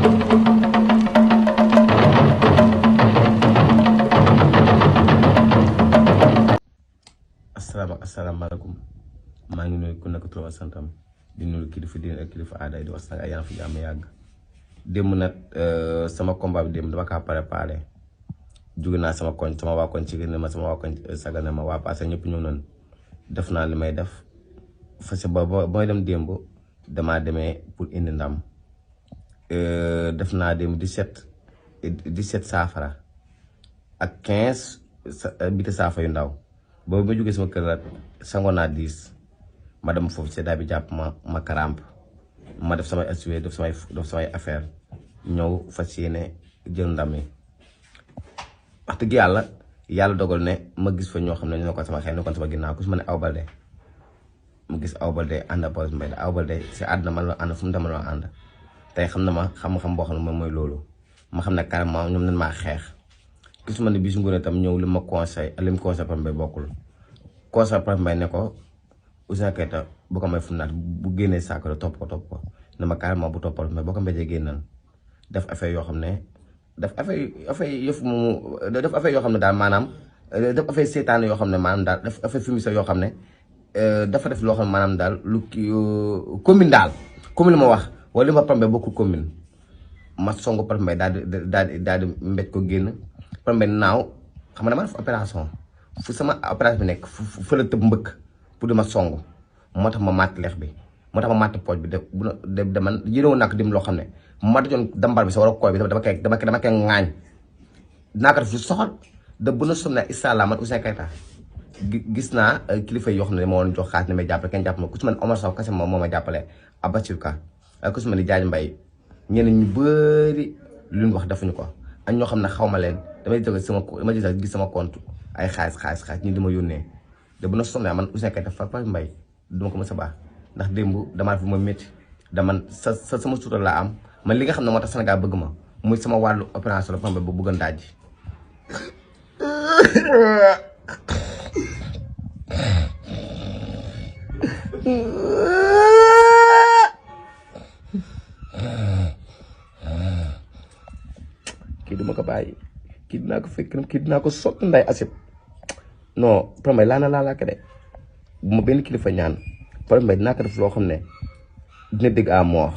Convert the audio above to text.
asalaamaaleykum maa ngi nuyu ku nekk turam santam di nuyu kilifa diine ak kilifa aada di wax sax ay fi jàmm yàgg démb nag sama combat bi démb dama kaa préparé jóge naa sama koñ sama waa koñ ci gën ma sama waa koñ sagal na ma waa passé ñëpp ñëw nañ def naa li may def fas ba mooy dem démb damaa demee pour indi ndam def naa démb 17 saafara ak 15 biti saafa yu ndaw boobu ma jógee sama kër la sangoon naa 10 ma dem foofu seddaay bi jàpp ma karamp ma def samay assurer def samay affaire ñëw fas yéene jël ndam yi wax dëgg yàlla dogal ne ma gis fa ñoo xam ne ñu ne ko sama xel ne ko sama ginnaaw ku si ma ne Awa Baldé mu gis Awa Baldé ànd ak Pawlish Mbaye Awa Baldé si àdduna man la ànd fu mu demal la ànd tey xam na ma xam-xam boo xam ne moom mooy loolu ma xam ne carrément ñoom nañ maa xeex gis ma ne bii su ngoonee tam ñëw li ma conseil li mu conseil Pawlish Mbaye bokkul conseil Pawlish Mbaye ne ko Ouzin Keita bu ko may fu naat bu génnee saako la topp ko ne ma carrément bu toppal mais boo ko mbéjee génnal def affaire yoo xam ne def affaire yëf mu def affaire yoo xam ne daal maanaam def affaire seetaan yoo xam ne maanaam daal def affaire fumier yoo xam ne dafa def loo xam ne maanaam daal lu commune daal commune ma wax wala li ma Pawlish Mbaye bokkul commune ma songu Pawlish Mbaye daal di mbéj ko génn Pawlish Mbaye naaw xam nga dama def opération fu sama opération bi nekk fu la tëb mbëkk pour dama songu moo tax ma màtt lex bi moo tax ma màtt pooj bi de man yénoo nak dim loo xam ne ma dajoon dambal bi sa war a koy bi dama koy ŋaañ dinaa ko def lu soxal de bu na som ne inshallah man Ouzin Keita gis naa kilifa yoo xam ne ma woon jox xaalis ne may jàppale kenn jàpp ma ku ci man Omar Sow kese moo ma jàppale Abassirou Ka ku ci man Diagne Mbaye ñeneen ñu bëri lu ñu wax defuñu ko ak ñoo xam ne xaw ma leen damay jóge gis sama compte ay xaalis ñi di ma yónnee de bu na som ne man Ouzin Keita Pawlish Mbaye duma ko mës a baax ndax démb damaa fi ma métti dama sama suutal laa am man li nga xam ne moo tax Sénégal bëgg ma muy sama wàllu opération la Pawlish Mbaye bu bëggoon daaj kii duma ko bàyyi kii dinaa ko fekk kii dinaa ko sotti nday asib non Pawlish Mbaye laa de bu ma benn kilifa ñaan Pawlish Mbaye dinaa ko def loo xam ne dina dégg à mort